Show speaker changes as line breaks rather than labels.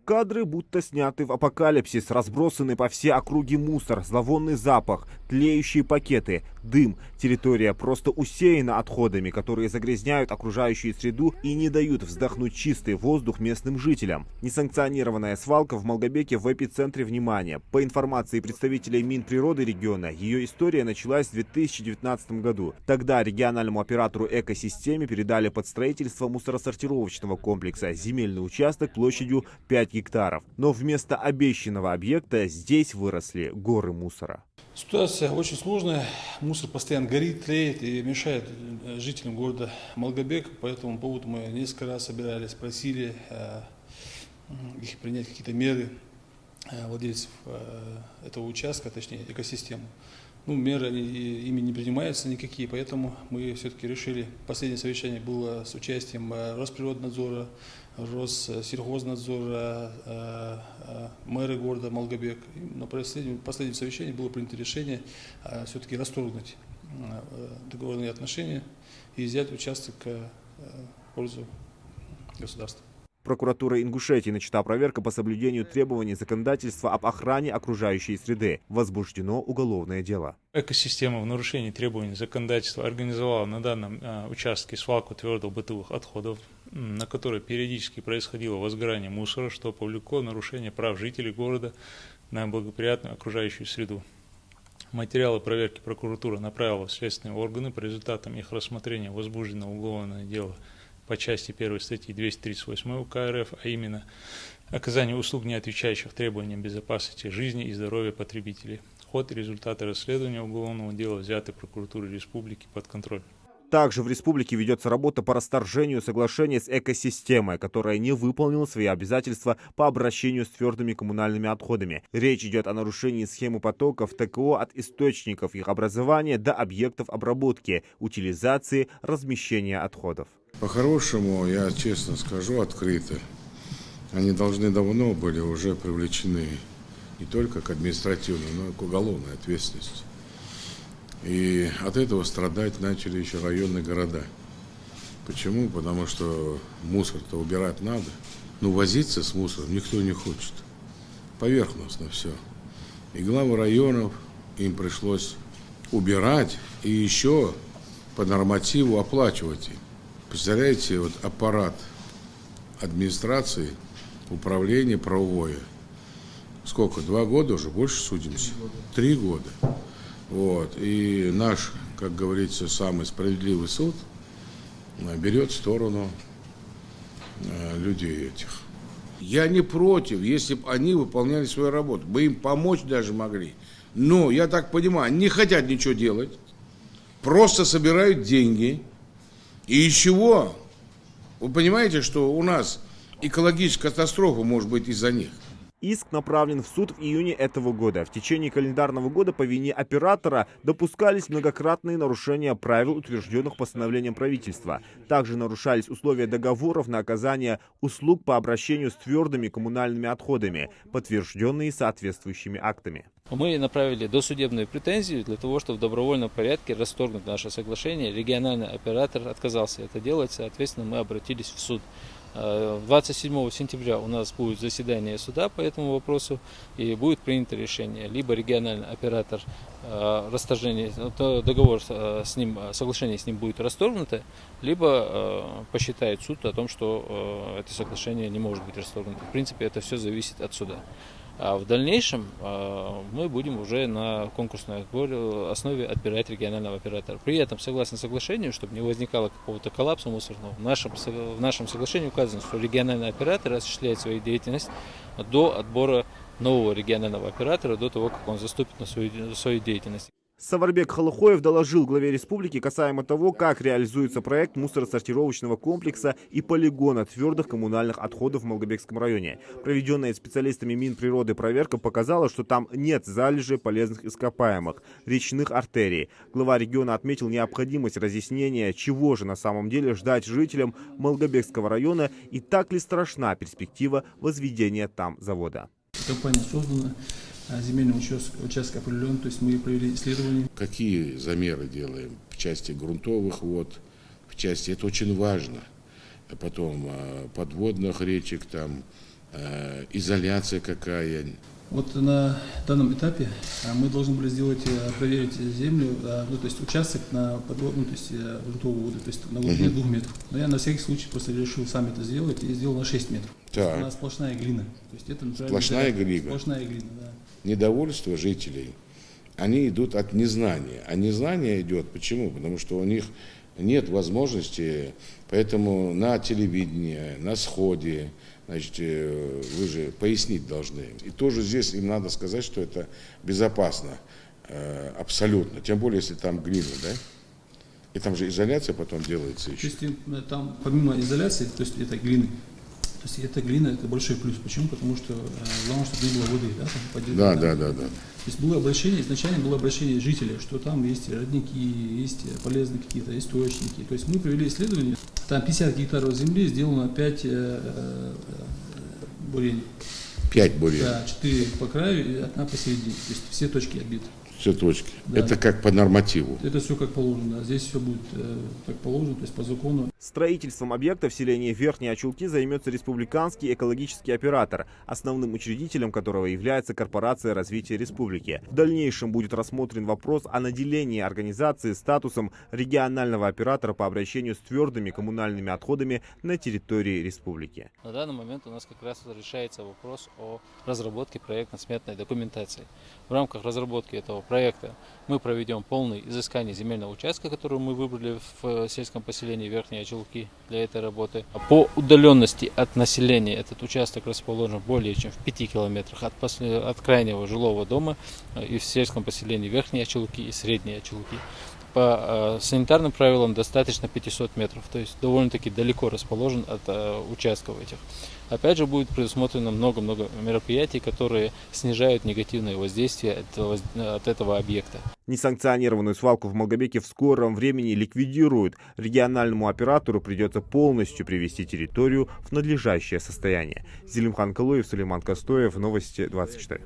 Кадры будто сняты в апокалипсис, разбросаны по всей округе мусор, зловонный запах, тлеющие пакеты, дым. Территория просто усеяна отходами, которые загрязняют окружающую среду и не дают вздохнуть чистый воздух местным жителям. Несанкционированная свалка в Малгобеке в эпицентре внимания. По информации представителей Минприроды региона, ее история началась в 2019 году. Тогда региональному оператору «Экосистеме» передали под строительство мусоросортировочного комплекса земельный участок площадью 5 гектаров. Но вместо обещанного объекта здесь выросли горы мусора.
Ситуация очень сложная. Мусор постоянно горит, тлеет и мешает жителям города Малгобек. По этому поводу мы несколько раз собирались, просили их принять какие-то меры владельцев этого участка, точнее экосистемы. Меры ими не принимаются никакие, поэтому мы все-таки решили. Последнее совещание было с участием Росприроднадзора, Россельхознадзора, мэра города Малгобек. На последнем совещании было принято решение все-таки расторгнуть договорные отношения и взять участок в пользу государства.
Прокуратура Ингушетии начата проверка по соблюдению требований законодательства об охране окружающей среды. Возбуждено уголовное дело.
Экосистема в нарушении требований законодательства организовала на данном участке свалку твердых бытовых отходов, на которой периодически происходило возгорание мусора, что повлекло нарушение прав жителей города на благоприятную окружающую среду. Материалы проверки прокуратура направила в следственные органы. По результатам их рассмотрения возбуждено уголовное дело по части 1 статьи 238 УК РФ, а именно оказание услуг, не отвечающих требованиям безопасности жизни и здоровья потребителей. Ход и результаты расследования уголовного дела взяты прокуратурой республики под контроль.
Также в республике ведется работа по расторжению соглашения с экосистемой, которая не выполнила свои обязательства по обращению с твердыми коммунальными отходами. Речь идет о нарушении схемы потоков ТКО от источников их образования до объектов обработки, утилизации, размещения отходов.
По-хорошему, я честно скажу, открыто, они должны давно были уже привлечены не только к административной, но и к уголовной ответственности. И от этого страдать начали еще районные города. Почему? Потому что мусор-то убирать надо. Но возиться с мусором никто не хочет. Поверхностно все. И главы районов им пришлось убирать и еще по нормативу оплачивать им. Представляете, вот аппарат администрации, управления правовое. Сколько? 2 года уже? Больше судимся? 3 года. Вот. И наш, как говорится, самый справедливый суд берет сторону людей этих. Я не против, если бы они выполняли свою работу. Мы им помочь даже могли. Но, я так понимаю, не хотят ничего делать. Просто собирают деньги. И из чего? Вы понимаете, что у нас экологическая катастрофа может быть из-за них?
Иск направлен в суд в июне этого года. В течение календарного года по вине оператора допускались многократные нарушения правил, утвержденных постановлением правительства. Также нарушались условия договоров на оказание услуг по обращению с твердыми коммунальными отходами, подтвержденные соответствующими актами.
Мы направили досудебную претензию для того, чтобы в добровольном порядке расторгнуть наше соглашение. Региональный оператор отказался это делать, соответственно, мы обратились в суд. 27 сентября у нас будет заседание суда по этому вопросу и будет принято решение. Либо региональный оператор расторжение, договор с ним, соглашение с ним будет расторгнуто, либо посчитает суд о том, что это соглашение не может быть расторгнуто. В принципе, это все зависит от суда. А в дальнейшем мы будем уже на конкурсной основе отбирать регионального оператора. При этом, согласно соглашению, чтобы не возникало какого-то коллапса мусорного, в нашем соглашении указано, что региональный оператор осуществляет свою деятельность до отбора нового регионального оператора, до того, как он заступит на свою деятельность.
Саварбек Халухоев доложил главе республики касаемо того, как реализуется проект мусоросортировочного комплекса и полигона твердых коммунальных отходов в Малгобекском районе. Проведенная специалистами Минприроды проверка показала, что там нет залежей полезных ископаемых, речных артерий. Глава региона отметил необходимость разъяснения, чего же на самом деле ждать жителям Малгобекского района и так ли страшна перспектива возведения там завода.
Компания создана. Земельный участок определен, то есть мы провели исследования.
Какие замеры делаем в части грунтовых вод, в части, это очень важно, а потом подводных речек, там, изоляция какая.
Вот на данном этапе мы должны были проверить землю, ну, то есть участок на ну, то есть грунтовую воду, то есть на глубине 2 метров. Но я на всякий случай просто решил сам это сделать и сделал на 6 метров.
Так.
У нас сплошная глина. То есть это
Сплошная глина.
Сплошная глина, да.
Недовольство жителей, они идут от незнания. А незнание идет почему? Потому что у них нет возможности, поэтому на телевидении, на сходе, значит, вы же пояснить должны. И тоже здесь им надо сказать, что это безопасно, абсолютно. Тем более, если там глина, да? И там же изоляция потом делается еще.
То есть там помимо изоляции, то есть это глины, то есть эта глина это большой плюс. Почему? Потому что главное, чтобы не было воды, да?
Да.
То есть было обращение, изначально было обращение жителей, что там есть родники, есть полезные какие-то источники. То есть мы провели исследование, там 50 гектаров земли сделано 5 бурений.
5 бурений.
Да, 4 по краю и 1 посередине. То есть все точки отбиты.
Все точки.
Да.
Это как по нормативу.
Это все как положено. Да. Здесь все будет как положено, то есть по закону.
Строительством объекта в селении Верхние Очулки займется республиканский экологический оператор, основным учредителем которого является Корпорация развития республики. В дальнейшем будет рассмотрен вопрос о наделении организации статусом регионального оператора по обращению с твердыми коммунальными отходами на территории республики.
На данный момент у нас как раз решается вопрос о разработке проектно-сметной документации. В рамках разработки этого проекта мы проведем полное изыскание земельного участка, который мы выбрали в сельском поселении Верхние Очулки для этой работы. По удаленности от населения этот участок расположен более чем в 5 километрах от крайнего жилого дома и в сельском поселении Верхние Очулки и Средние Очулки. По санитарным правилам достаточно 500 метров, то есть довольно-таки далеко расположен от участков этих. Опять же будет предусмотрено много-много мероприятий, которые снижают негативное воздействие от этого объекта.
Несанкционированную свалку в Малгобеке в скором времени ликвидируют. Региональному оператору придется полностью привести территорию в надлежащее состояние. Зелимхан Калуев, Сулейман Костоев, Новости 24.